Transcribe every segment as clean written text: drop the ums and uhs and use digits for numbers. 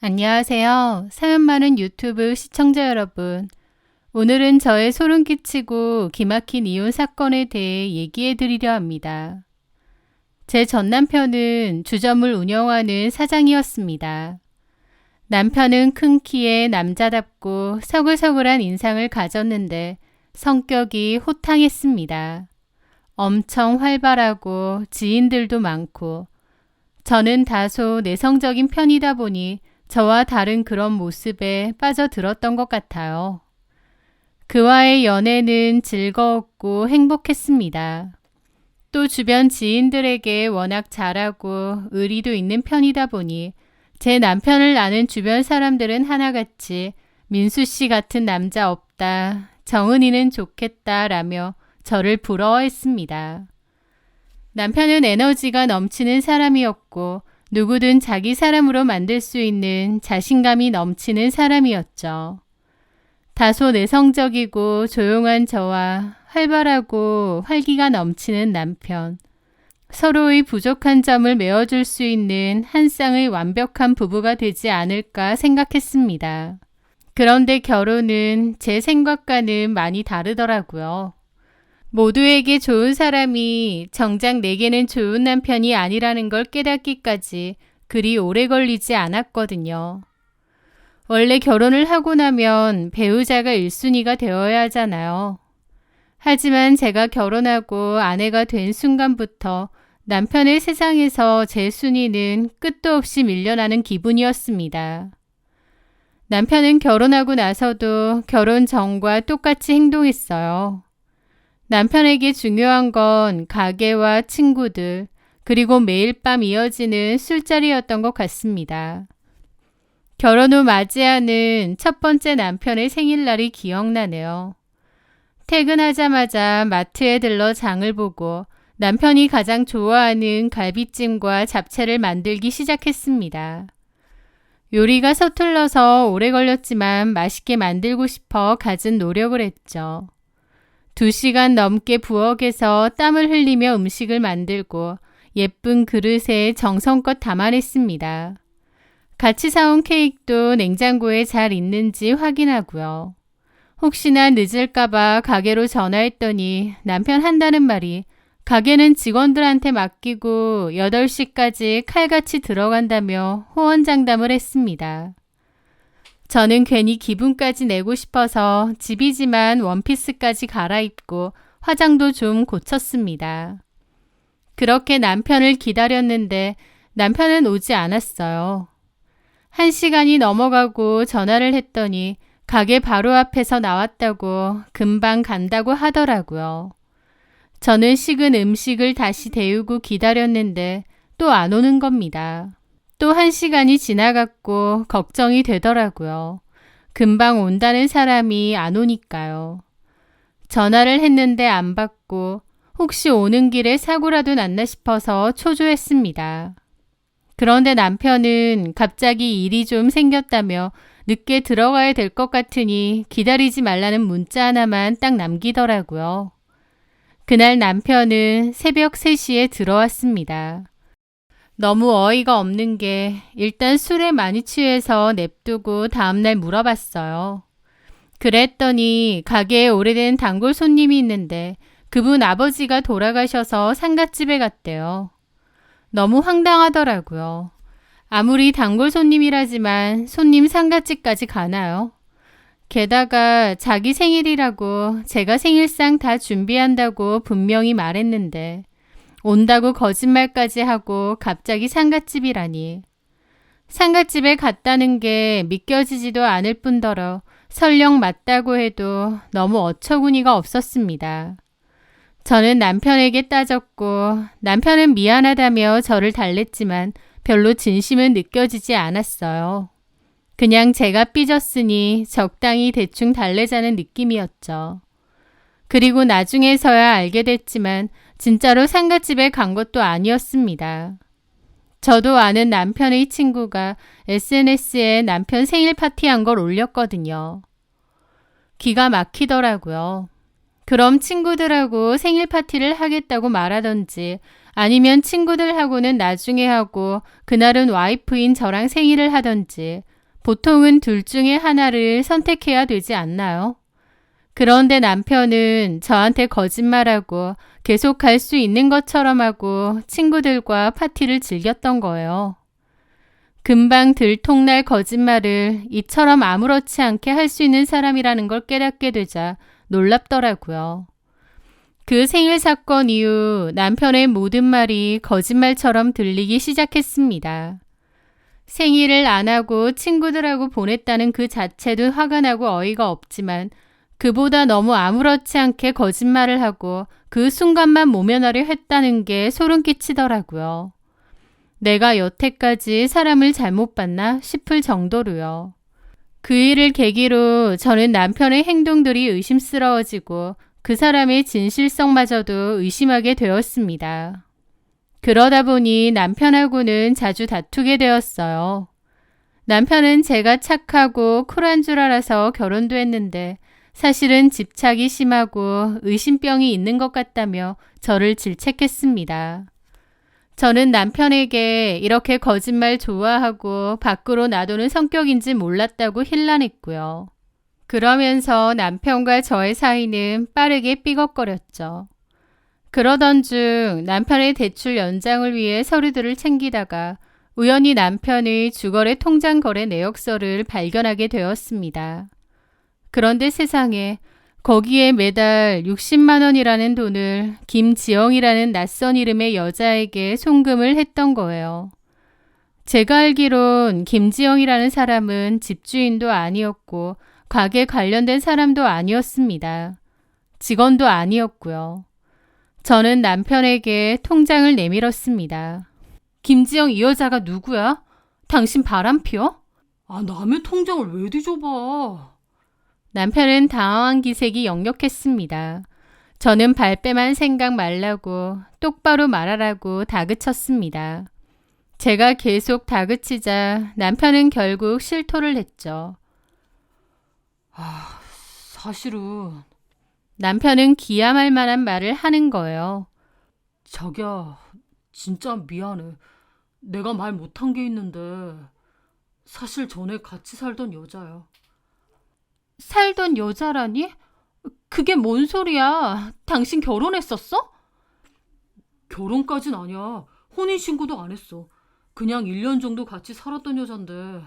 안녕하세요. 사연 많은 유튜브 시청자 여러분. 오늘은 저의 소름 끼치고 기막힌 이혼 사건에 대해 얘기해 드리려 합니다. 제 전 남편은 주점을 운영하는 사장이었습니다. 남편은 큰 키에 남자답고 서글서글한 인상을 가졌는데 성격이 호탕했습니다. 엄청 활발하고 지인들도 많고 저는 다소 내성적인 편이다 보니 저와 다른 그런 모습에 빠져들었던 것 같아요. 그와의 연애는 즐거웠고 행복했습니다. 또 주변 지인들에게 워낙 잘하고 의리도 있는 편이다 보니 제 남편을 아는 주변 사람들은 하나같이 민수 씨 같은 남자 없다, 정은이는 좋겠다 라며 저를 부러워했습니다. 남편은 에너지가 넘치는 사람이었고 누구든 자기 사람으로 만들 수 있는 자신감이 넘치는 사람이었죠. 다소 내성적이고 조용한 저와 활발하고 활기가 넘치는 남편. 서로의 부족한 점을 메워줄 수 있는 한 쌍의 완벽한 부부가 되지 않을까 생각했습니다. 그런데 결혼은 제 생각과는 많이 다르더라고요. 모두에게 좋은 사람이 정작 내게는 좋은 남편이 아니라는 걸 깨닫기까지 그리 오래 걸리지 않았거든요. 원래 결혼을 하고 나면 배우자가 1순위가 되어야 하잖아요. 하지만 제가 결혼하고 아내가 된 순간부터 남편의 세상에서 제 순위는 끝도 없이 밀려나는 기분이었습니다. 남편은 결혼하고 나서도 결혼 전과 똑같이 행동했어요. 남편에게 중요한 건 가게와 친구들, 그리고 매일 밤 이어지는 술자리였던 것 같습니다. 결혼 후 맞이하는 첫 번째 남편의 생일날이 기억나네요. 퇴근하자마자 마트에 들러 장을 보고 남편이 가장 좋아하는 갈비찜과 잡채를 만들기 시작했습니다. 요리가 서툴러서 오래 걸렸지만 맛있게 만들고 싶어 갖은 노력을 했죠. 2시간 넘게 부엌에서 땀을 흘리며 음식을 만들고 예쁜 그릇에 정성껏 담아냈습니다. 같이 사온 케이크도 냉장고에 잘 있는지 확인하고요. 혹시나 늦을까봐 가게로 전화했더니 남편 한다는 말이 가게는 직원들한테 맡기고 8시까지 칼같이 들어간다며 호언장담을 했습니다. 저는 괜히 기분까지 내고 싶어서 집이지만 원피스까지 갈아입고 화장도 좀 고쳤습니다. 그렇게 남편을 기다렸는데 남편은 오지 않았어요. 1시간이 넘어가고 전화를 했더니 가게 바로 앞에서 나왔다고 금방 간다고 하더라고요. 저는 식은 음식을 다시 데우고 기다렸는데 또 안 오는 겁니다. 또 1시간이 지나갔고 걱정이 되더라고요. 금방 온다는 사람이 안 오니까요. 전화를 했는데 안 받고 혹시 오는 길에 사고라도 났나 싶어서 초조했습니다. 그런데 남편은 갑자기 일이 좀 생겼다며 늦게 들어가야 될 것 같으니 기다리지 말라는 문자 하나만 딱 남기더라고요. 그날 남편은 새벽 3시에 들어왔습니다. 너무 어이가 없는 게 일단 술에 많이 취해서 냅두고 다음날 물어봤어요. 그랬더니 가게에 오래된 단골 손님이 있는데 그분 아버지가 돌아가셔서 상갓집에 갔대요. 너무 황당하더라고요. 아무리 단골 손님이라지만 손님 상갓집까지 가나요? 게다가 자기 생일이라고 제가 생일상 다 준비한다고 분명히 말했는데 온다고 거짓말까지 하고 갑자기 상갓집이라니. 상갓집에 갔다는 게 믿겨지지도 않을 뿐더러 설령 맞다고 해도 너무 어처구니가 없었습니다. 저는 남편에게 따졌고 남편은 미안하다며 저를 달랬지만 별로 진심은 느껴지지 않았어요. 그냥 제가 삐졌으니 적당히 대충 달래자는 느낌이었죠. 그리고 나중에서야 알게 됐지만 진짜로 상갓집에 간 것도 아니었습니다. 저도 아는 남편의 친구가 SNS에 남편 생일 파티한 걸 올렸거든요. 기가 막히더라고요. 그럼 친구들하고 생일 파티를 하겠다고 말하던지 아니면 친구들하고는 나중에 하고 그날은 와이프인 저랑 생일을 하던지 보통은 둘 중에 하나를 선택해야 되지 않나요? 그런데 남편은 저한테 거짓말하고 계속 갈 수 있는 것처럼 하고 친구들과 파티를 즐겼던 거예요. 금방 들통날 거짓말을 이처럼 아무렇지 않게 할 수 있는 사람이라는 걸 깨닫게 되자 놀랍더라고요. 그 생일 사건 이후 남편의 모든 말이 거짓말처럼 들리기 시작했습니다. 생일을 안 하고 친구들하고 보냈다는 그 자체도 화가 나고 어이가 없지만 그보다 너무 아무렇지 않게 거짓말을 하고 그 순간만 모면하려 했다는 게 소름 끼치더라고요. 내가 여태까지 사람을 잘못 봤나 싶을 정도로요. 그 일을 계기로 저는 남편의 행동들이 의심스러워지고 그 사람의 진실성마저도 의심하게 되었습니다. 그러다 보니 남편하고는 자주 다투게 되었어요. 남편은 제가 착하고 쿨한 줄 알아서 결혼도 했는데 사실은 집착이 심하고 의심병이 있는 것 같다며 저를 질책했습니다. 저는 남편에게 이렇게 거짓말 좋아하고 밖으로 놔두는 성격인지 몰랐다고 힐난했고요. 그러면서 남편과 저의 사이는 빠르게 삐걱거렸죠. 그러던 중 남편의 대출 연장을 위해 서류들을 챙기다가 우연히 남편의 주거래 통장 거래 내역서를 발견하게 되었습니다. 그런데 세상에 거기에 매달 60만 원이라는 돈을 김지영이라는 낯선 이름의 여자에게 송금을 했던 거예요. 제가 알기론 김지영이라는 사람은 집주인도 아니었고 가게 관련된 사람도 아니었습니다. 직원도 아니었고요. 저는 남편에게 통장을 내밀었습니다. 김지영 이 여자가 누구야? 당신 바람피워? 남의 통장을 왜 뒤져봐? 남편은 당황한 기색이 역력했습니다. 저는 발뺌한 생각 말라고 똑바로 말하라고 다그쳤습니다. 제가 계속 다그치자 남편은 결국 실토를 했죠. 사실은 남편은 기함할 만한 말을 하는 거예요. 자기야, 진짜 미안해. 내가 말 못한 게 있는데 사실 전에 같이 살던 여자야. 살던 여자라니? 그게 뭔 소리야? 당신 결혼했었어? 결혼까진 아니야. 혼인신고도 안 했어. 그냥 1년 정도 같이 살았던 여잔데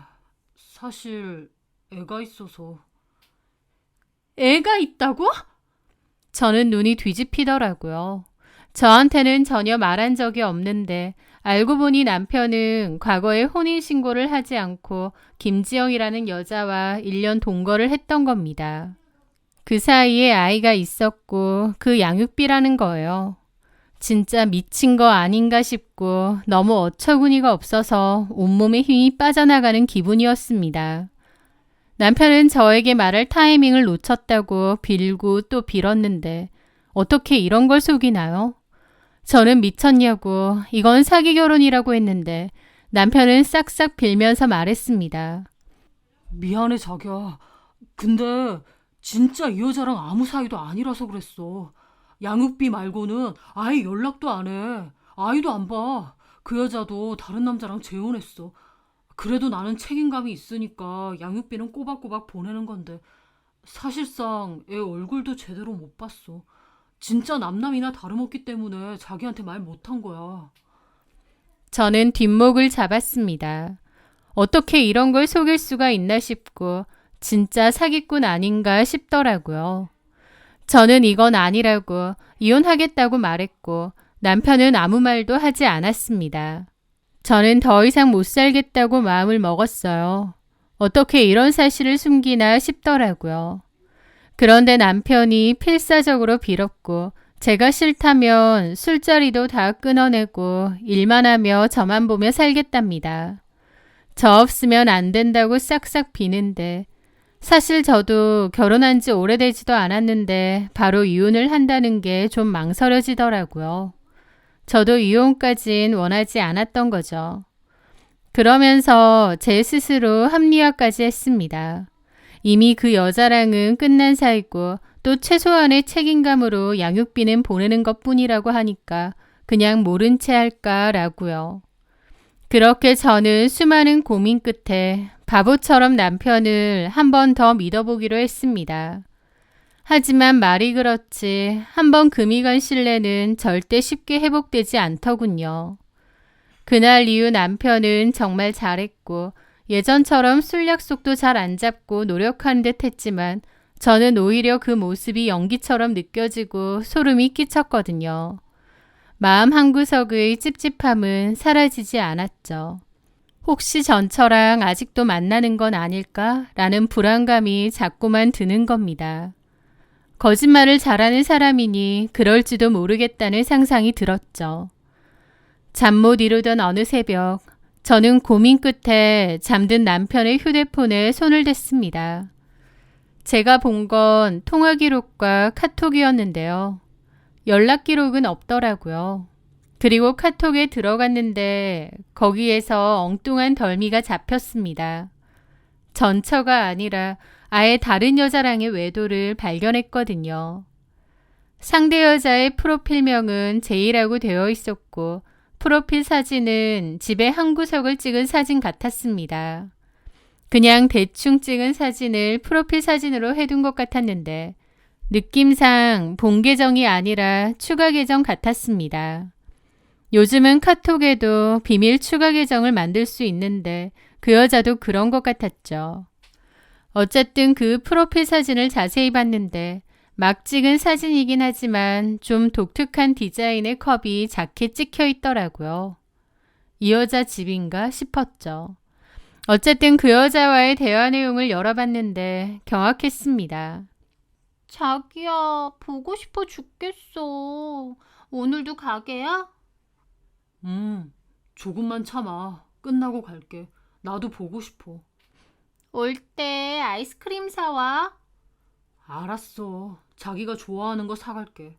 사실 애가 있어서. 애가 있다고? 저는 눈이 뒤집히더라고요. 저한테는 전혀 말한 적이 없는데 알고 보니 남편은 과거에 혼인신고를 하지 않고 김지영이라는 여자와 1년 동거를 했던 겁니다. 그 사이에 아이가 있었고 그 양육비라는 거예요. 진짜 미친 거 아닌가 싶고 너무 어처구니가 없어서 온몸에 힘이 빠져나가는 기분이었습니다. 남편은 저에게 말할 타이밍을 놓쳤다고 빌고 또 빌었는데 어떻게 이런 걸 속이나요? 저는 미쳤냐고 이건 사기 결혼이라고 했는데 남편은 싹싹 빌면서 말했습니다. 미안해 자기야. 근데 진짜 이 여자랑 아무 사이도 아니라서 그랬어. 양육비 말고는 아예 연락도 안 해. 아이도 안 봐. 그 여자도 다른 남자랑 재혼했어. 그래도 나는 책임감이 있으니까 양육비는 꼬박꼬박 보내는 건데 사실상 애 얼굴도 제대로 못 봤어. 진짜 남남이나 다름없기 때문에 자기한테 말 못한 거야. 저는 뒷목을 잡았습니다. 어떻게 이런 걸 속일 수가 있나 싶고 진짜 사기꾼 아닌가 싶더라고요. 저는 이건 아니라고 이혼하겠다고 말했고 남편은 아무 말도 하지 않았습니다. 저는 더 이상 못 살겠다고 마음을 먹었어요. 어떻게 이런 사실을 숨기나 싶더라고요. 그런데 남편이 필사적으로 빌었고 제가 싫다면 술자리도 다 끊어내고 일만 하며 저만 보며 살겠답니다. 저 없으면 안 된다고 싹싹 비는데 사실 저도 결혼한 지 오래되지도 않았는데 바로 이혼을 한다는 게 좀 망설여지더라고요. 저도 이혼까진 원하지 않았던 거죠. 그러면서 제 스스로 합리화까지 했습니다. 이미 그 여자랑은 끝난 사이고 또 최소한의 책임감으로 양육비는 보내는 것뿐이라고 하니까 그냥 모른 채 할까라고요. 그렇게 저는 수많은 고민 끝에 바보처럼 남편을 한 번 더 믿어보기로 했습니다. 하지만 말이 그렇지 한 번 금이 간 신뢰는 절대 쉽게 회복되지 않더군요. 그날 이후 남편은 정말 잘했고 예전처럼 술 약속도 잘 안 잡고 노력하는 듯 했지만 저는 오히려 그 모습이 연기처럼 느껴지고 소름이 끼쳤거든요. 마음 한구석의 찝찝함은 사라지지 않았죠. 혹시 전처랑 아직도 만나는 건 아닐까라는 불안감이 자꾸만 드는 겁니다. 거짓말을 잘하는 사람이니 그럴지도 모르겠다는 상상이 들었죠. 잠 못 이루던 어느 새벽, 저는 고민 끝에 잠든 남편의 휴대폰에 손을 댔습니다. 제가 본 건 통화 기록과 카톡이었는데요. 연락 기록은 없더라고요. 그리고 카톡에 들어갔는데 거기에서 엉뚱한 덜미가 잡혔습니다. 전처가 아니라 아예 다른 여자랑의 외도를 발견했거든요. 상대 여자의 프로필명은 제이라고 되어 있었고 프로필 사진은 집의 한 구석을 찍은 사진 같았습니다. 그냥 대충 찍은 사진을 프로필 사진으로 해둔 것 같았는데 느낌상 본 계정이 아니라 추가 계정 같았습니다. 요즘은 카톡에도 비밀 추가 계정을 만들 수 있는데 그 여자도 그런 것 같았죠. 어쨌든 그 프로필 사진을 자세히 봤는데 막 찍은 사진이긴 하지만 좀 독특한 디자인의 컵이 작게 찍혀 있더라고요. 이 여자 집인가 싶었죠. 어쨌든 그 여자와의 대화 내용을 열어봤는데 경악했습니다. 자기야, 보고 싶어 죽겠어. 오늘도 가게야? 조금만 참아. 끝나고 갈게. 나도 보고 싶어. 올 때 아이스크림 사와. 알았어. 자기가 좋아하는 거 사갈게.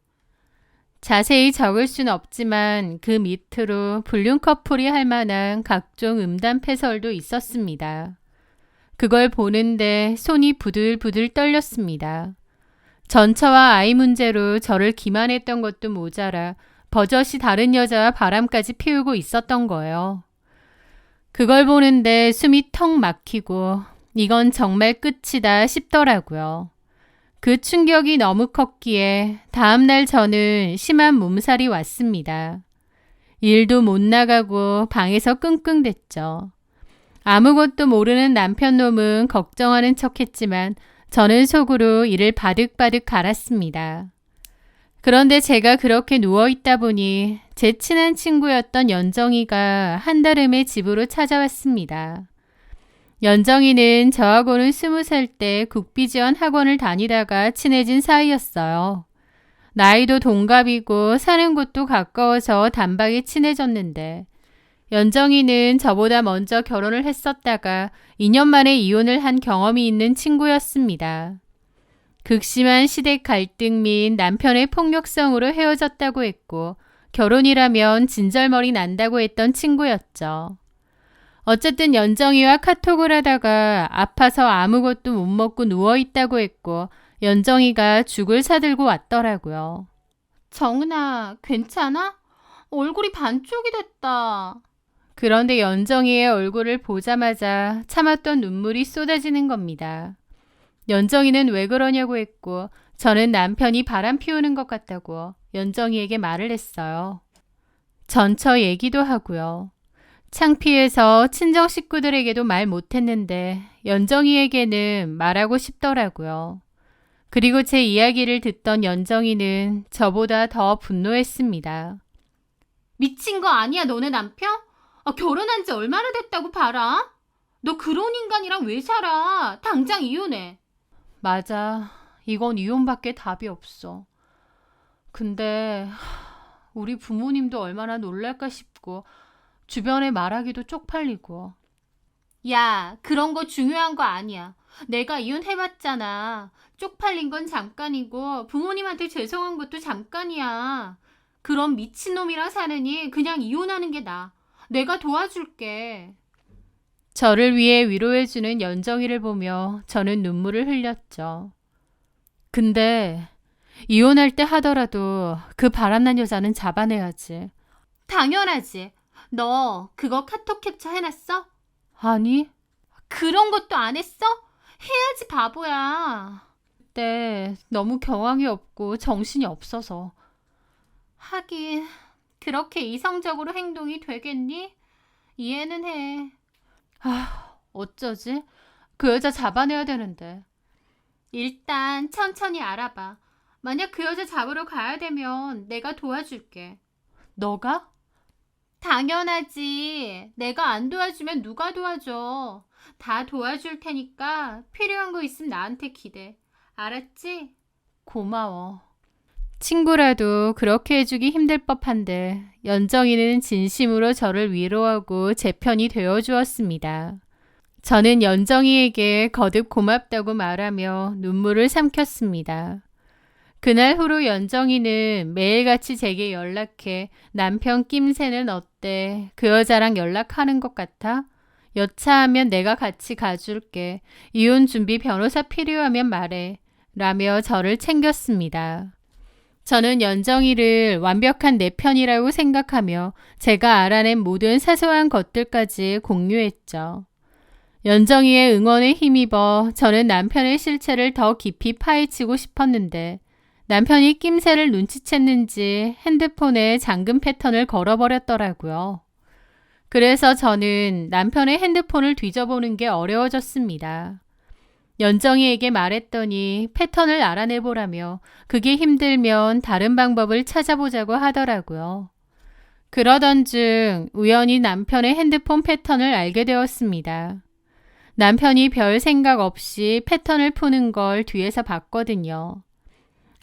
자세히 적을 순 없지만 그 밑으로 불륜 커플이 할 만한 각종 음담패설도 있었습니다. 그걸 보는데 손이 부들부들 떨렸습니다. 전처와 아이 문제로 저를 기만했던 것도 모자라 버젓이 다른 여자와 바람까지 피우고 있었던 거예요. 그걸 보는데 숨이 턱 막히고 이건 정말 끝이다 싶더라고요. 그 충격이 너무 컸기에 다음날 저는 심한 몸살이 왔습니다. 일도 못 나가고 방에서 끙끙댔죠. 아무것도 모르는 남편 놈은 걱정하는 척했지만 저는 속으로 이를 바득바득 갈았습니다. 그런데 제가 그렇게 누워있다 보니 제 친한 친구였던 연정이가 한달음에 집으로 찾아왔습니다. 연정이는 저하고는 20살 때 국비지원 학원을 다니다가 친해진 사이였어요. 나이도 동갑이고 사는 곳도 가까워서 단박에 친해졌는데 연정이는 저보다 먼저 결혼을 했었다가 2년 만에 이혼을 한 경험이 있는 친구였습니다. 극심한 시댁 갈등 및 남편의 폭력성으로 헤어졌다고 했고 결혼이라면 진절머리 난다고 했던 친구였죠. 어쨌든 연정이와 카톡을 하다가 아파서 아무것도 못 먹고 누워있다고 했고 연정이가 죽을 사들고 왔더라고요. 정은아, 괜찮아? 얼굴이 반쪽이 됐다. 그런데 연정이의 얼굴을 보자마자 참았던 눈물이 쏟아지는 겁니다. 연정이는 왜 그러냐고 했고 저는 남편이 바람 피우는 것 같다고 연정이에게 말을 했어요. 전처 얘기도 하고요. 창피해서 친정 식구들에게도 말 못했는데 연정이에게는 말하고 싶더라고요. 그리고 제 이야기를 듣던 연정이는 저보다 더 분노했습니다. 미친 거 아니야 너네 남편? 결혼한 지 얼마나 됐다고 봐라? 너 그런 인간이랑 왜 살아? 당장 이혼해. 맞아. 이건 이혼밖에 답이 없어. 근데 우리 부모님도 얼마나 놀랄까 싶고 주변에 말하기도 쪽팔리고. 야, 그런 거 중요한 거 아니야. 내가 이혼해봤잖아. 쪽팔린 건 잠깐이고 부모님한테 죄송한 것도 잠깐이야. 그런 미친놈이랑 사느니 그냥 이혼하는 게 나아. 내가 도와줄게. 저를 위해 위로해주는 연정이를 보며 저는 눈물을 흘렸죠. 근데 이혼할 때 하더라도 그 바람난 여자는 잡아내야지. 당연하지. 너 그거 카톡 캡처 해놨어? 아니, 그런 것도 안 했어? 해야지 바보야. 그때 너무 경황이 없고 정신이 없어서. 하긴 그렇게 이성적으로 행동이 되겠니? 이해는 해. 어쩌지? 그 여자 잡아내야 되는데. 일단 천천히 알아봐. 만약 그 여자 잡으러 가야 되면 내가 도와줄게. 너가? 당연하지. 내가 안 도와주면 누가 도와줘. 다 도와줄 테니까 필요한 거 있으면 나한테 기대. 알았지? 고마워. 친구라도 그렇게 해주기 힘들 법한데 연정이는 진심으로 저를 위로하고 제 편이 되어주었습니다. 저는 연정이에게 거듭 고맙다고 말하며 눈물을 삼켰습니다. 그날 후로 연정이는 매일같이 제게 연락해 남편 낌새는 어때? 그 여자랑 연락하는 것 같아? 여차하면 내가 같이 가줄게. 이혼 준비 변호사 필요하면 말해. 라며 저를 챙겼습니다. 저는 연정이를 완벽한 내 편이라고 생각하며 제가 알아낸 모든 사소한 것들까지 공유했죠. 연정이의 응원에 힘입어 저는 남편의 실체를 더 깊이 파헤치고 싶었는데 남편이 낌새를 눈치챘는지 핸드폰에 잠금 패턴을 걸어버렸더라고요. 그래서 저는 남편의 핸드폰을 뒤져보는 게 어려워졌습니다. 연정이에게 말했더니 패턴을 알아내보라며 그게 힘들면 다른 방법을 찾아보자고 하더라고요. 그러던 중 우연히 남편의 핸드폰 패턴을 알게 되었습니다. 남편이 별 생각 없이 패턴을 푸는 걸 뒤에서 봤거든요.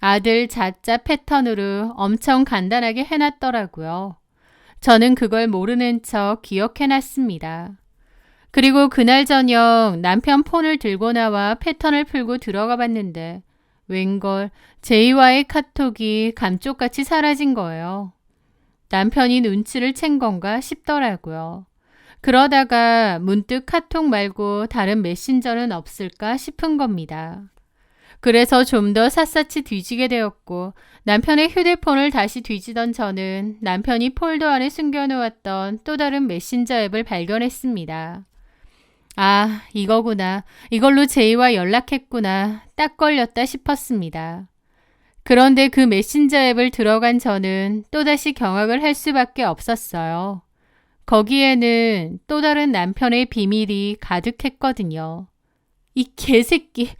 아들 자자 패턴으로 엄청 간단하게 해놨더라고요. 저는 그걸 모르는 척 기억해놨습니다. 그리고 그날 저녁 남편 폰을 들고 나와 패턴을 풀고 들어가 봤는데 웬걸 제이와의 카톡이 감쪽같이 사라진 거예요. 남편이 눈치를 챈 건가 싶더라고요. 그러다가 문득 카톡 말고 다른 메신저는 없을까 싶은 겁니다. 그래서 좀 더 샅샅이 뒤지게 되었고 남편의 휴대폰을 다시 뒤지던 저는 남편이 폴더 안에 숨겨놓았던 또 다른 메신저 앱을 발견했습니다. 아, 이거구나. 이걸로 제이와 연락했구나. 딱 걸렸다 싶었습니다. 그런데 그 메신저 앱을 들어간 저는 또다시 경악을 할 수밖에 없었어요. 거기에는 또 다른 남편의 비밀이 가득했거든요. 이 개새끼.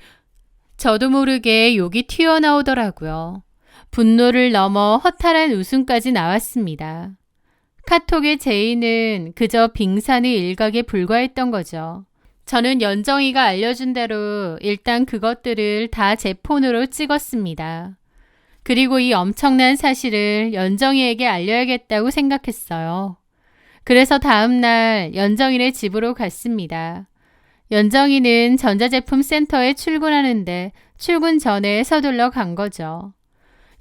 저도 모르게 욕이 튀어나오더라고요. 분노를 넘어 허탈한 웃음까지 나왔습니다. 카톡의 제이는 그저 빙산의 일각에 불과했던 거죠. 저는 연정이가 알려준 대로 일단 그것들을 다 제 폰으로 찍었습니다. 그리고 이 엄청난 사실을 연정이에게 알려야겠다고 생각했어요. 그래서 다음날 연정이네 집으로 갔습니다. 연정이는 전자제품 센터에 출근하는데 출근 전에 서둘러 간 거죠.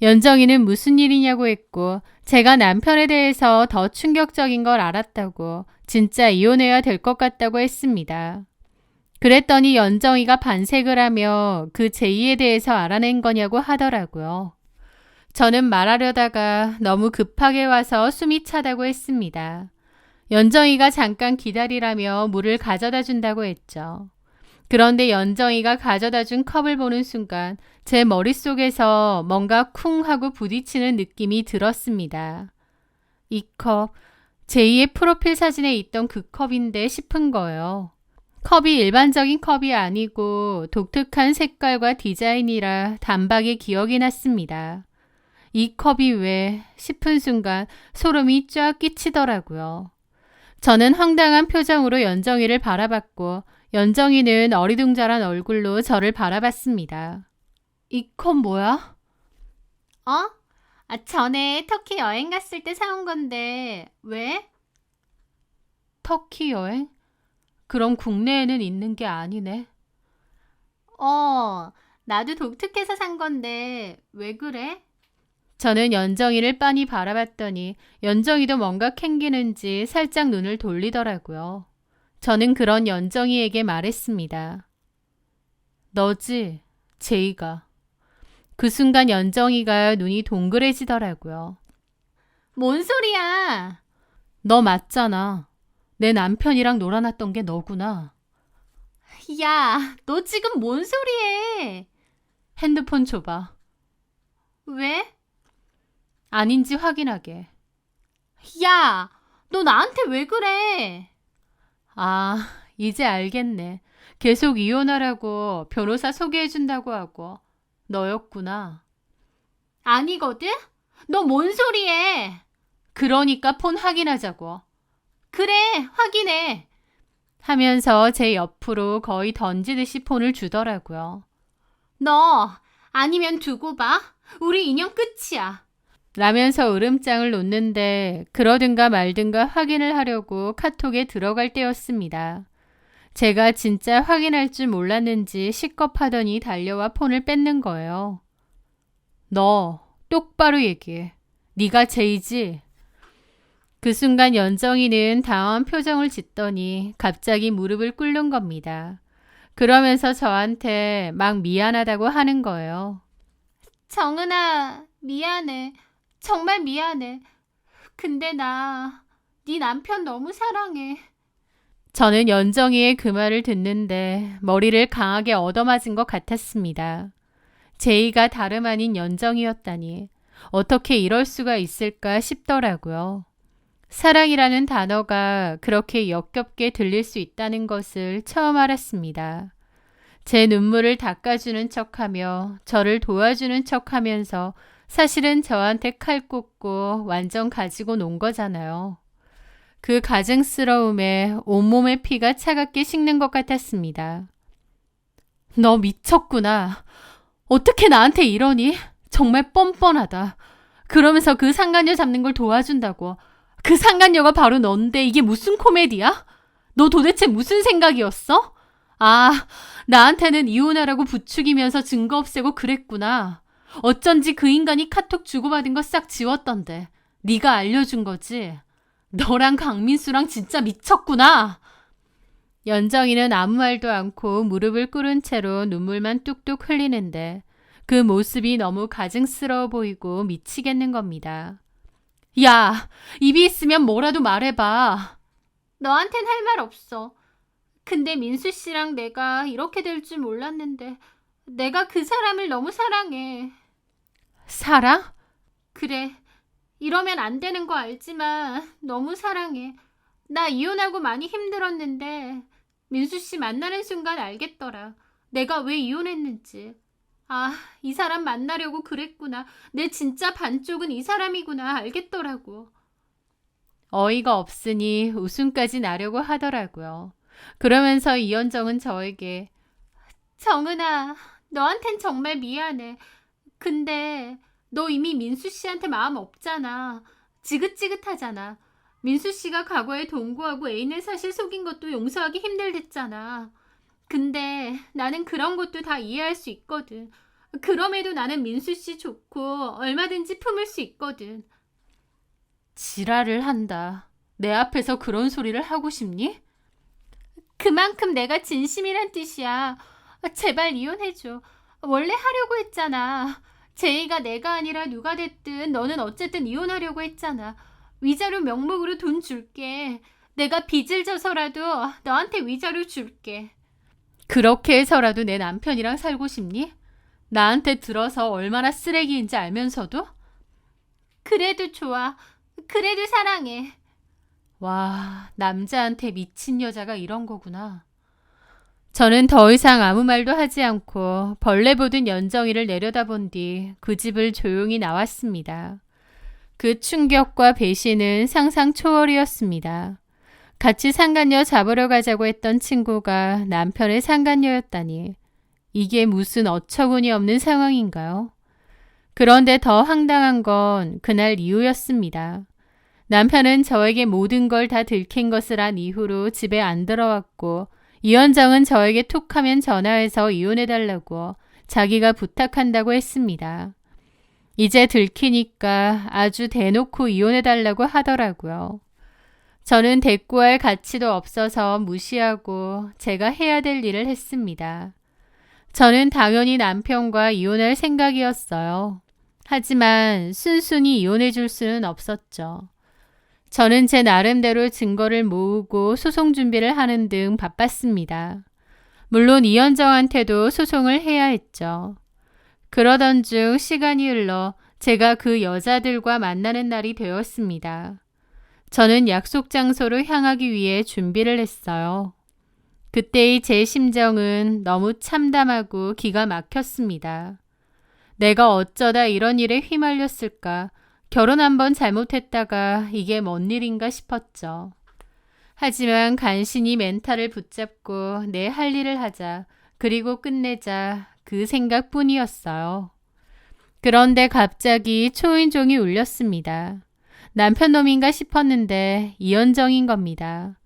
연정이는 무슨 일이냐고 했고 제가 남편에 대해서 더 충격적인 걸 알았다고 진짜 이혼해야 될 것 같다고 했습니다. 그랬더니 연정이가 반색을 하며 그 제이에 대해서 알아낸 거냐고 하더라고요. 저는 말하려다가 너무 급하게 와서 숨이 차다고 했습니다. 연정이가 잠깐 기다리라며 물을 가져다 준다고 했죠. 그런데 연정이가 가져다 준 컵을 보는 순간 제 머릿속에서 뭔가 쿵 하고 부딪히는 느낌이 들었습니다. 이 컵, 제2의 프로필 사진에 있던 그 컵인데 싶은 거예요. 컵이 일반적인 컵이 아니고 독특한 색깔과 디자인이라 단박에 기억이 났습니다. 이 컵이 왜 싶은 순간 소름이 쫙 끼치더라고요. 저는 황당한 표정으로 연정이를 바라봤고 연정이는 어리둥절한 얼굴로 저를 바라봤습니다. 이 컵 뭐야? 전에 터키 여행 갔을 때 사온 건데 왜? 터키 여행? 그럼 국내에는 있는 게 아니네. 나도 독특해서 산 건데 왜 그래? 저는 연정이를 빤히 바라봤더니 연정이도 뭔가 캥기는지 살짝 눈을 돌리더라고요. 저는 그런 연정이에게 말했습니다. 너지, 제이가. 그 순간 연정이가 눈이 동그래지더라고요. 뭔 소리야? 너 맞잖아. 내 남편이랑 놀아놨던 게 너구나. 야, 너 지금 뭔 소리해? 핸드폰 줘봐. 왜? 아닌지 확인하게. 야, 너 나한테 왜 그래? 아, 이제 알겠네. 계속 이혼하라고 변호사 소개해준다고 하고 너였구나. 아니거든? 너 뭔 소리해? 그러니까 폰 확인하자고. 그래, 확인해. 하면서 제 옆으로 거의 던지듯이 폰을 주더라고요. 너 아니면 두고 봐. 우리 인연 끝이야. 라면서 으름장을 놓는데 그러든가 말든가 확인을 하려고 카톡에 들어갈 때였습니다. 제가 진짜 확인할 줄 몰랐는지 식겁하더니 달려와 폰을 뺏는 거예요. 너 똑바로 얘기해. 네가 제이지? 그 순간 연정이는 당황한 표정을 짓더니 갑자기 무릎을 꿇는 겁니다. 그러면서 저한테 막 미안하다고 하는 거예요. 정은아, 미안해. 정말 미안해. 근데 나 네 남편 너무 사랑해. 저는 연정이의 그 말을 듣는데 머리를 강하게 얻어맞은 것 같았습니다. 제이가 다름 아닌 연정이었다니 어떻게 이럴 수가 있을까 싶더라고요. 사랑이라는 단어가 그렇게 역겹게 들릴 수 있다는 것을 처음 알았습니다. 제 눈물을 닦아주는 척하며 저를 도와주는 척하면서 사실은 저한테 칼 꽂고 완전 가지고 논 거잖아요. 그 가증스러움에 온몸의 피가 차갑게 식는 것 같았습니다. 너 미쳤구나. 어떻게 나한테 이러니? 정말 뻔뻔하다. 그러면서 그 상간녀 잡는 걸 도와준다고. 그 상간녀가 바로 넌데 이게 무슨 코미디야? 너 도대체 무슨 생각이었어? 아, 나한테는 이혼하라고 부추기면서 증거 없애고 그랬구나. 어쩐지 그 인간이 카톡 주고받은 거 싹 지웠던데. 네가 알려준 거지? 너랑 강민수랑 진짜 미쳤구나. 연정이는 아무 말도 않고 무릎을 꿇은 채로 눈물만 뚝뚝 흘리는데 그 모습이 너무 가증스러워 보이고 미치겠는 겁니다. 야, 입이 있으면 뭐라도 말해봐. 너한텐 할 말 없어. 근데 민수 씨랑 내가 이렇게 될 줄 몰랐는데 내가 그 사람을 너무 사랑해. 사랑? 그래. 이러면 안 되는 거 알지만 너무 사랑해. 나 이혼하고 많이 힘들었는데 민수 씨 만나는 순간 알겠더라. 내가 왜 이혼했는지. 아, 이 사람 만나려고 그랬구나. 내 진짜 반쪽은 이 사람이구나 알겠더라고. 어이가 없으니 웃음까지 나려고 하더라고요. 그러면서 이현정은 저에게 정은아, 너한텐 정말 미안해. 근데 너 이미 민수 씨한테 마음 없잖아. 지긋지긋하잖아. 민수 씨가 과거에 동거하고 애인을 사실 속인 것도 용서하기 힘들댔잖아. 근데 나는 그런 것도 다 이해할 수 있거든. 그럼에도 나는 민수 씨 좋고 얼마든지 품을 수 있거든. 지랄을 한다. 내 앞에서 그런 소리를 하고 싶니? 그만큼 내가 진심이란 뜻이야. 제발 이혼해줘. 원래 하려고 했잖아. 제이가 내가 아니라 누가 됐든 너는 어쨌든 이혼하려고 했잖아. 위자료 명목으로 돈 줄게. 내가 빚을 져서라도 너한테 위자료 줄게. 그렇게 해서라도 내 남편이랑 살고 싶니? 나한테 들어서 얼마나 쓰레기인지 알면서도? 그래도 좋아. 그래도 사랑해. 와, 남자한테 미친 여자가 이런 거구나. 저는 더 이상 아무 말도 하지 않고 벌레 보듯 연정이를 내려다본 뒤 그 집을 조용히 나왔습니다. 그 충격과 배신은 상상 초월이었습니다. 같이 상간녀 잡으러 가자고 했던 친구가 남편의 상간녀였다니 이게 무슨 어처구니 없는 상황인가요? 그런데 더 황당한 건 그날 이후였습니다. 남편은 저에게 모든 걸 다 들킨 것을 안 이후로 집에 안 들어왔고 이현정은 저에게 툭하면 전화해서 이혼해달라고 자기가 부탁한다고 했습니다. 이제 들키니까 아주 대놓고 이혼해달라고 하더라고요. 저는 대꾸할 가치도 없어서 무시하고 제가 해야 될 일을 했습니다. 저는 당연히 남편과 이혼할 생각이었어요. 하지만 순순히 이혼해 줄 수는 없었죠. 저는 제 나름대로 증거를 모으고 소송 준비를 하는 등 바빴습니다. 물론 이현정한테도 소송을 해야 했죠. 그러던 중 시간이 흘러 제가 그 여자들과 만나는 날이 되었습니다. 저는 약속 장소로 향하기 위해 준비를 했어요. 그때의 제 심정은 너무 참담하고 기가 막혔습니다. 내가 어쩌다 이런 일에 휘말렸을까? 결혼 한번 잘못했다가 이게 뭔 일인가 싶었죠. 하지만 간신히 멘탈을 붙잡고 내 할 일을 하자, 그리고 끝내자, 그 생각뿐이었어요. 그런데 갑자기 초인종이 울렸습니다. 남편 놈인가 싶었는데 이현정인 겁니다.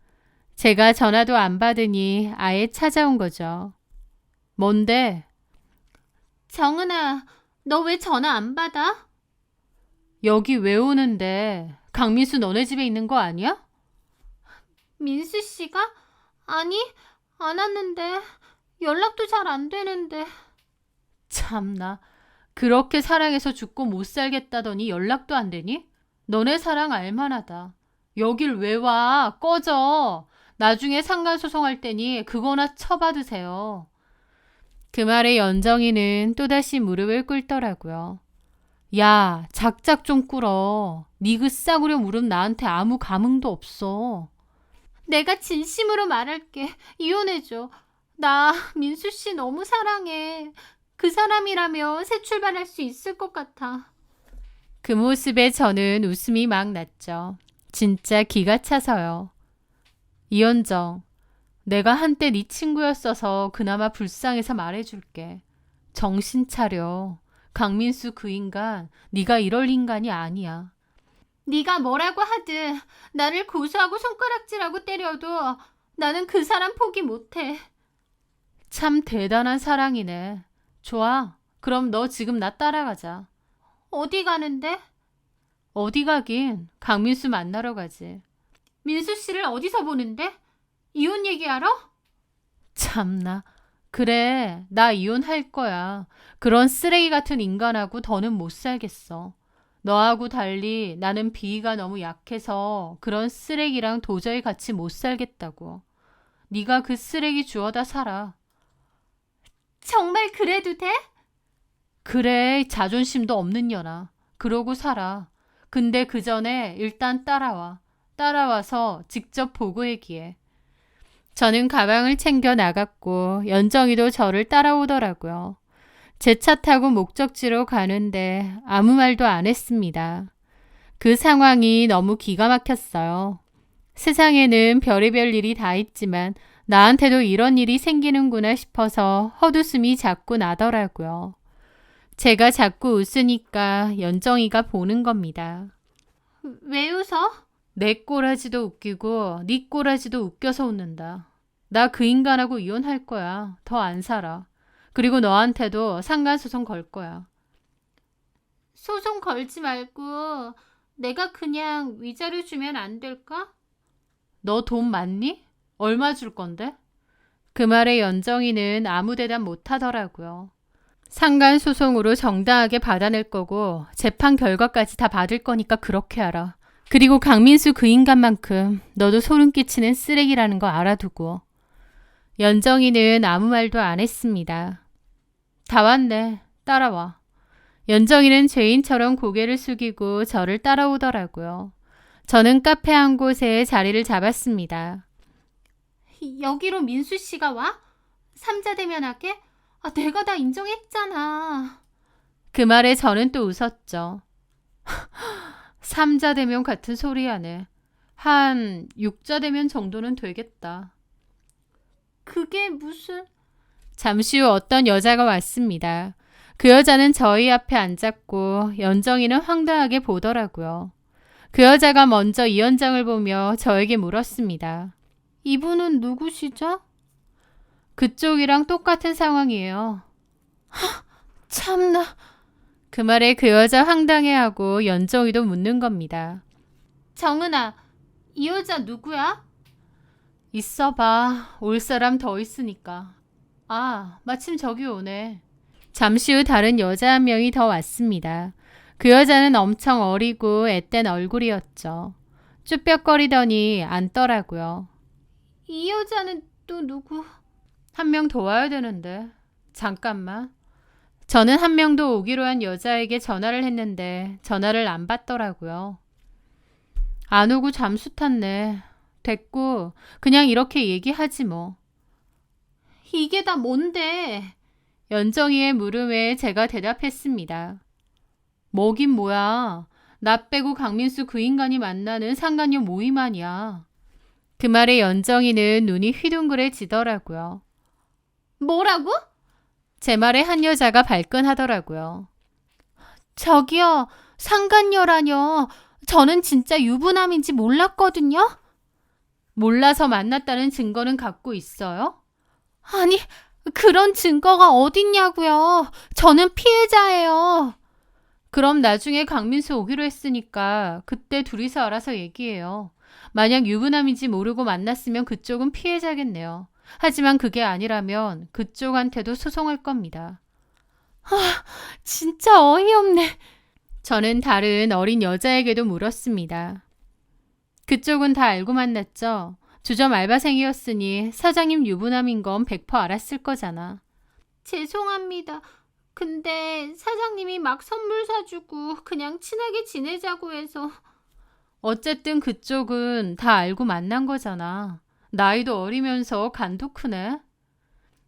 제가 전화도 안 받으니 아예 찾아온 거죠. 뭔데? 정은아, 너 왜 전화 안 받아? 여기 왜 오는데? 강민수 너네 집에 있는 거 아니야? 민수 씨가? 아니, 안 왔는데. 연락도 잘 안 되는데. 참나, 그렇게 사랑해서 죽고 못 살겠다더니 연락도 안 되니? 너네 사랑 알만하다. 여길 왜 와? 꺼져. 나중에 상간소송할 테니 그거나 쳐받으세요. 그 말에 연정이는 또다시 무릎을 꿇더라고요. 야, 작작 좀 꿇어. 네 그 싸구려 무릎 나한테 아무 감흥도 없어. 내가 진심으로 말할게. 이혼해줘. 나 민수 씨 너무 사랑해. 그 사람이라면 새 출발할 수 있을 것 같아. 그 모습에 저는 웃음이 막 났죠. 진짜 기가 차서요. 이현정, 내가 한때 네 친구였어서 그나마 불쌍해서 말해줄게. 정신 차려. 강민수 그 인간, 네가 이럴 인간이 아니야. 네가 뭐라고 하든 나를 고소하고 손가락질하고 때려도 나는 그 사람 포기 못해. 참 대단한 사랑이네. 좋아. 그럼 너 지금 나 따라가자. 어디 가는데? 어디 가긴 강민수 만나러 가지. 민수 씨를 어디서 보는데? 이혼 얘기하러? 참나. 그래, 나 이혼할 거야. 그런 쓰레기 같은 인간하고 더는 못 살겠어. 너하고 달리 나는 비위가 너무 약해서 그런 쓰레기랑 도저히 같이 못 살겠다고. 네가 그 쓰레기 주워다 살아. 정말 그래도 돼? 그래, 자존심도 없는 년아. 그러고 살아. 근데 그 전에 일단 따라와. 따라와서 직접 보고하기에. 저는 가방을 챙겨 나갔고 연정이도 저를 따라오더라고요. 제 차 타고 목적지로 가는데 아무 말도 안 했습니다. 그 상황이 너무 기가 막혔어요. 세상에는 별의별 일이 다 있지만 나한테도 이런 일이 생기는구나 싶어서 헛웃음이 자꾸 나더라고요. 제가 자꾸 웃으니까 연정이가 보는 겁니다. 왜 웃어? 내 꼬라지도 웃기고 네 꼬라지도 웃겨서 웃는다. 나 그 인간하고 이혼할 거야. 더 안 살아. 그리고 너한테도 상간소송 걸 거야. 소송 걸지 말고 내가 그냥 위자료 주면 안 될까? 너 돈 많니? 얼마 줄 건데? 그 말에 연정이는 아무 대답 못 하더라고요. 상간소송으로 정당하게 받아낼 거고 재판 결과까지 다 받을 거니까 그렇게 알아. 그리고 강민수 그 인간만큼 너도 소름 끼치는 쓰레기라는 거 알아두고. 연정이는 아무 말도 안 했습니다. 다 왔네. 따라와. 연정이는 죄인처럼 고개를 숙이고 저를 따라오더라고요. 저는 카페 한 곳에 자리를 잡았습니다. 여기로 민수 씨가 와? 삼자 대면하게? 내가 다 인정했잖아. 그 말에 저는 또 웃었죠. 삼자 대면 같은 소리 하네. 한 6자 대면 정도는 되겠다. 그게 무슨... 잠시 후 어떤 여자가 왔습니다. 그 여자는 저희 앞에 앉았고 연정이는 황당하게 보더라고요. 그 여자가 먼저 이현정을 보며 저에게 물었습니다. 이분은 누구시죠? 그쪽이랑 똑같은 상황이에요. 참나. 그 말에 그 여자 황당해하고 연정이도 묻는 겁니다. 정은아, 이 여자 누구야? 있어봐. 올 사람 더 있으니까. 마침 저기 오네. 잠시 후 다른 여자 한 명이 더 왔습니다. 그 여자는 엄청 어리고 앳된 얼굴이었죠. 쭈뼛거리더니 앉더라고요. 이 여자는 또 누구? 한 명 더 와야 되는데. 잠깐만. 저는 한 명 더 오기로 한 여자에게 전화를 했는데 전화를 안 받더라고요. 안 오고 잠수 탔네. 됐고 그냥 이렇게 얘기하지 뭐. 이게 다 뭔데? 연정이의 물음에 제가 대답했습니다. 뭐긴 뭐야. 나 빼고 강민수 그 인간이 만나는 상간녀 모임 아니야. 그 말에 연정이는 눈이 휘둥그레지더라고요. 뭐라고? 제 말에 한 여자가 발끈하더라고요. 저기요, 상간녀라뇨. 저는 진짜 유부남인지 몰랐거든요. 몰라서 만났다는 증거는 갖고 있어요? 아니, 그런 증거가 어딨냐고요. 저는 피해자예요. 그럼 나중에 강민수 오기로 했으니까 그때 둘이서 알아서 얘기해요. 만약 유부남인지 모르고 만났으면 그쪽은 피해자겠네요. 하지만 그게 아니라면 그쪽한테도 소송할 겁니다. 진짜 어이없네. 저는 다른 어린 여자에게도 물었습니다. 그쪽은 다 알고 만났죠? 주점 알바생이었으니 사장님 유부남인 건 100% 알았을 거잖아. 죄송합니다. 근데 사장님이 막 선물 사주고 그냥 친하게 지내자고 해서. 어쨌든 그쪽은 다 알고 만난 거잖아. 나이도 어리면서 간도 크네.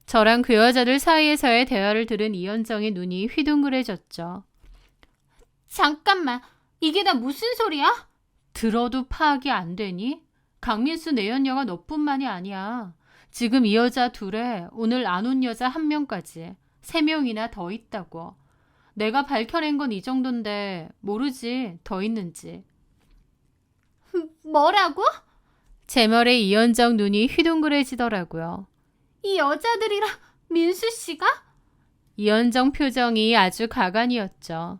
저랑 그 여자들 사이에서의 대화를 들은 이현정의 눈이 휘둥그레졌죠. 잠깐만, 이게 다 무슨 소리야? 들어도 파악이 안 되니? 강민수 내연녀가 너뿐만이 아니야. 지금 이 여자 둘에 오늘 안 온 여자 1명까지 3명이나 더 있다고. 내가 밝혀낸 건 이 정도인데 모르지 더 있는지. 뭐라고? 제 말에 이현정 눈이 휘둥그레지더라고요. 이 여자들이랑 민수 씨가? 이현정 표정이 아주 가관이었죠.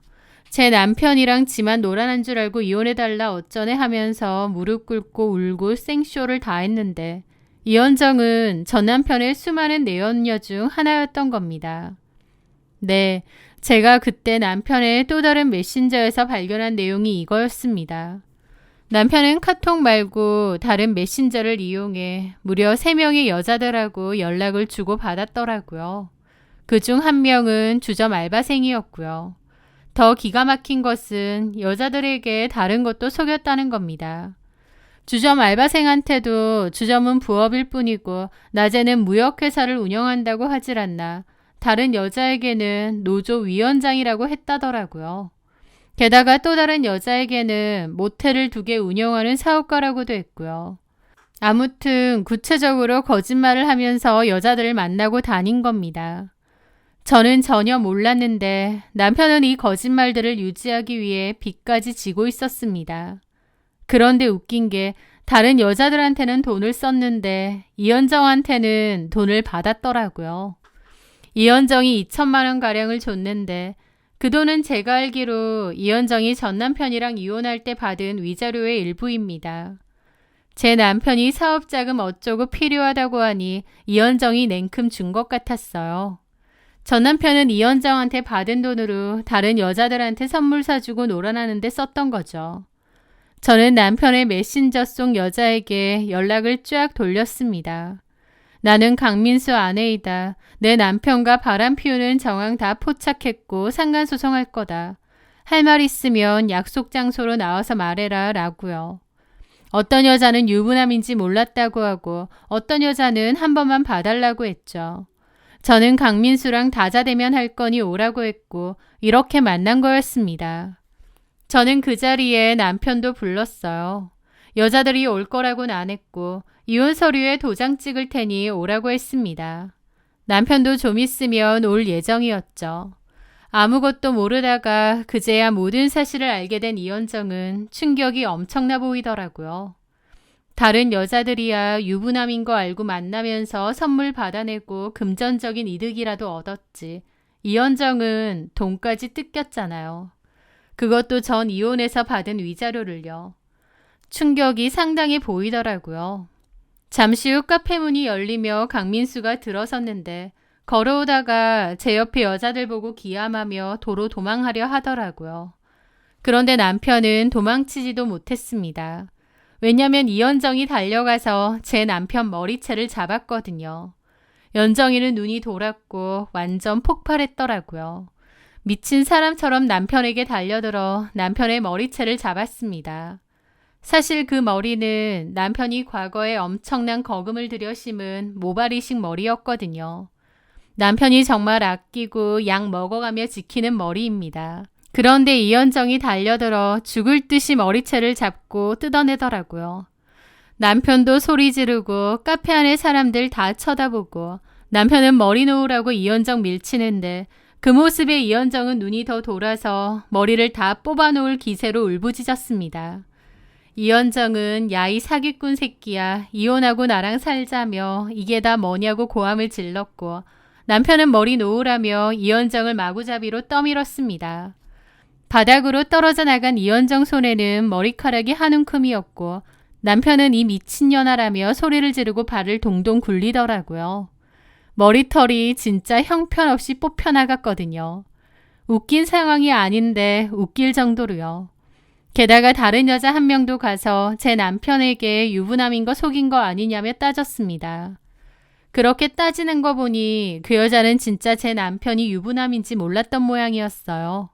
제 남편이랑 지만 놀아난 줄 알고 이혼해달라 어쩌네 하면서 무릎 꿇고 울고 생쇼를 다 했는데 이현정은 전 남편의 수많은 내연녀 중 하나였던 겁니다. 네, 제가 그때 남편의 또 다른 메신저에서 발견한 내용이 이거였습니다. 남편은 카톡 말고 다른 메신저를 이용해 무려 3명의 여자들하고 연락을 주고받았더라고요. 그중 1명은 주점 알바생이었고요. 더 기가 막힌 것은 여자들에게 다른 것도 속였다는 겁니다. 주점 알바생한테도 주점은 부업일 뿐이고 낮에는 무역회사를 운영한다고 하질 않나 다른 여자에게는 노조 위원장이라고 했다더라고요. 게다가 또 다른 여자에게는 모텔을 2개 운영하는 사업가라고도 했고요. 아무튼 구체적으로 거짓말을 하면서 여자들을 만나고 다닌 겁니다. 저는 전혀 몰랐는데 남편은 이 거짓말들을 유지하기 위해 빚까지 지고 있었습니다. 그런데 웃긴 게 다른 여자들한테는 돈을 썼는데 이현정한테는 돈을 받았더라고요. 이현정이 2천만 원가량을 줬는데 그 돈은 제가 알기로 이현정이 전 남편이랑 이혼할 때 받은 위자료의 일부입니다. 제 남편이 사업자금 어쩌고 필요하다고 하니 이현정이 냉큼 준 것 같았어요. 전 남편은 이현정한테 받은 돈으로 다른 여자들한테 선물 사주고 놀아나는데 썼던 거죠. 저는 남편의 메신저 속 여자에게 연락을 쫙 돌렸습니다. 나는 강민수 아내이다. 내 남편과 바람 피우는 정황 다 포착했고 상간소송할 거다. 할 말 있으면 약속 장소로 나와서 말해라 라고요. 어떤 여자는 유부남인지 몰랐다고 하고 어떤 여자는 한 번만 봐달라고 했죠. 저는 강민수랑 다자대면 할 거니 오라고 했고 이렇게 만난 거였습니다. 저는 그 자리에 남편도 불렀어요. 여자들이 올 거라고는 안 했고 이혼 서류에 도장 찍을 테니 오라고 했습니다. 남편도 좀 있으면 올 예정이었죠. 아무것도 모르다가 그제야 모든 사실을 알게 된 이현정은 충격이 엄청나 보이더라고요. 다른 여자들이야 유부남인 거 알고 만나면서 선물 받아내고 금전적인 이득이라도 얻었지. 이현정은 돈까지 뜯겼잖아요. 그것도 전 이혼해서 받은 위자료를요. 충격이 상당히 보이더라고요. 잠시 후 카페 문이 열리며 강민수가 들어섰는데 걸어오다가 제 옆에 여자들 보고 기함하며 도로 도망하려 하더라고요. 그런데 남편은 도망치지도 못했습니다. 왜냐면 이현정이 달려가서 제 남편 머리채를 잡았거든요. 연정이는 눈이 돌았고 완전 폭발했더라고요. 미친 사람처럼 남편에게 달려들어 남편의 머리채를 잡았습니다. 사실 그 머리는 남편이 과거에 엄청난 거금을 들여 심은 모발이식 머리였거든요. 남편이 정말 아끼고 약 먹어가며 지키는 머리입니다. 그런데 이현정이 달려들어 죽을 듯이 머리채를 잡고 뜯어내더라고요. 남편도 소리 지르고 카페 안에 사람들 다 쳐다보고 남편은 머리 놓으라고 이현정 밀치는데 그 모습에 이현정은 눈이 더 돌아서 머리를 다 뽑아놓을 기세로 울부짖었습니다. 이현정은 야 이 사기꾼 새끼야 이혼하고 나랑 살자며 이게 다 뭐냐고 고함을 질렀고 남편은 머리 놓으라며 이현정을 마구잡이로 떠밀었습니다. 바닥으로 떨어져 나간 이현정 손에는 머리카락이 한 움큼이었고 남편은 이 미친년아라며 소리를 지르고 발을 동동 굴리더라고요. 머리털이 진짜 형편없이 뽑혀나갔거든요. 웃긴 상황이 아닌데 웃길 정도로요. 게다가 다른 여자 한 명도 가서 제 남편에게 유부남인 거 속인 거 아니냐며 따졌습니다. 그렇게 따지는 거 보니 그 여자는 진짜 제 남편이 유부남인지 몰랐던 모양이었어요.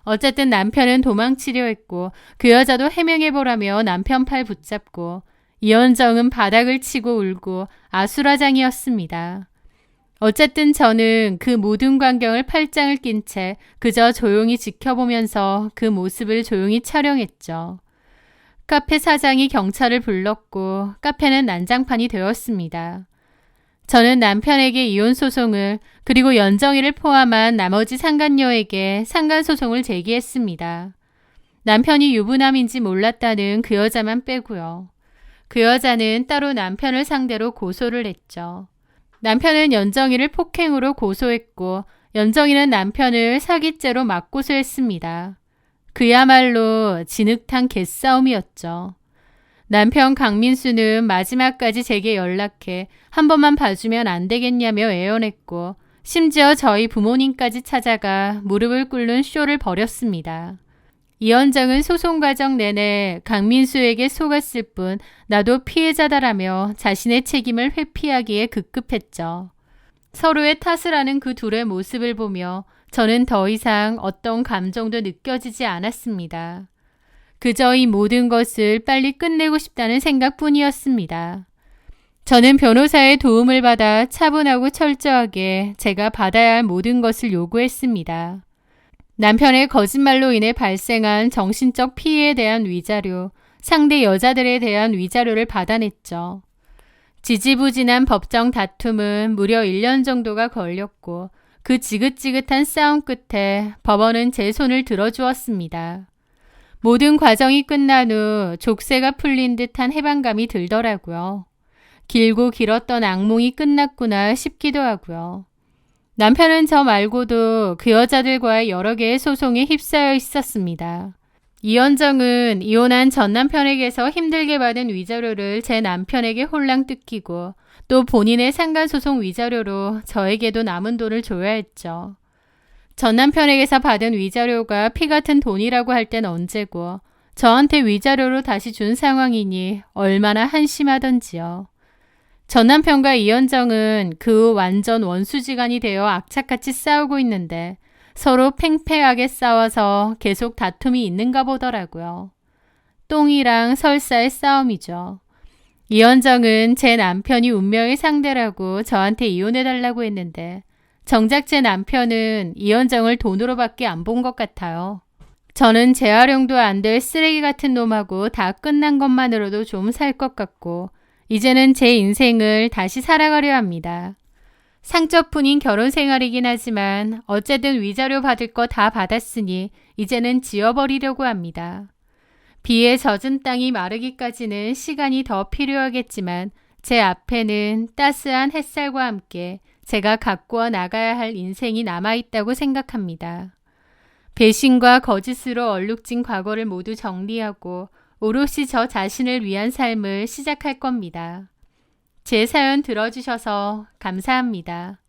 어쨌든 남편은 도망치려 했고 그 여자도 해명해보라며 남편 팔 붙잡고 이현정은 바닥을 치고 울고 아수라장이었습니다. 어쨌든 저는 그 모든 광경을 팔짱을 낀 채 그저 조용히 지켜보면서 그 모습을 조용히 촬영했죠. 카페 사장이 경찰을 불렀고 카페는 난장판이 되었습니다. 저는 남편에게 이혼 소송을 그리고 연정이를 포함한 나머지 상간녀에게 상간소송을 제기했습니다. 남편이 유부남인지 몰랐다는 그 여자만 빼고요. 그 여자는 따로 남편을 상대로 고소를 했죠. 남편은 연정이를 폭행으로 고소했고 연정이는 남편을 사기죄로 맞고소했습니다. 그야말로 진흙탕 개싸움이었죠. 남편 강민수는 마지막까지 제게 연락해 한 번만 봐주면 안 되겠냐며 애원했고 심지어 저희 부모님까지 찾아가 무릎을 꿇는 쇼를 벌였습니다. 이현정은 소송 과정 내내 강민수에게 속았을 뿐 나도 피해자다라며 자신의 책임을 회피하기에 급급했죠. 서로의 탓을 하는 그 둘의 모습을 보며 저는 더 이상 어떤 감정도 느껴지지 않았습니다. 그저 이 모든 것을 빨리 끝내고 싶다는 생각뿐이었습니다. 저는 변호사의 도움을 받아 차분하고 철저하게 제가 받아야 할 모든 것을 요구했습니다. 남편의 거짓말로 인해 발생한 정신적 피해에 대한 위자료, 상대 여자들에 대한 위자료를 받아냈죠. 지지부진한 법정 다툼은 무려 1년 정도가 걸렸고 그 지긋지긋한 싸움 끝에 법원은 제 손을 들어주었습니다. 모든 과정이 끝난 후 족쇄가 풀린 듯한 해방감이 들더라고요. 길고 길었던 악몽이 끝났구나 싶기도 하고요. 남편은 저 말고도 그 여자들과의 여러 개의 소송에 휩싸여 있었습니다. 이현정은 이혼한 전 남편에게서 힘들게 받은 위자료를 제 남편에게 홀랑 뜯기고 또 본인의 상간소송 위자료로 저에게도 남은 돈을 줘야 했죠. 전 남편에게서 받은 위자료가 피 같은 돈이라고 할 땐 언제고 저한테 위자료로 다시 준 상황이니 얼마나 한심하던지요. 전 남편과 이현정은 그 후 완전 원수지간이 되어 악착같이 싸우고 있는데 서로 팽팽하게 싸워서 계속 다툼이 있는가 보더라고요. 똥이랑 설사의 싸움이죠. 이현정은 제 남편이 운명의 상대라고 저한테 이혼해달라고 했는데 정작 제 남편은 이현정을 돈으로밖에 안 본 것 같아요. 저는 재활용도 안 될 쓰레기 같은 놈하고 다 끝난 것만으로도 좀 살 것 같고 이제는 제 인생을 다시 살아가려 합니다. 상처뿐인 결혼 생활이긴 하지만 어쨌든 위자료 받을 거 다 받았으니 이제는 지워버리려고 합니다. 비에 젖은 땅이 마르기까지는 시간이 더 필요하겠지만 제 앞에는 따스한 햇살과 함께 제가 가꾸어 나가야 할 인생이 남아있다고 생각합니다. 배신과 거짓으로 얼룩진 과거를 모두 정리하고 오롯이 저 자신을 위한 삶을 시작할 겁니다. 제 사연 들어주셔서 감사합니다.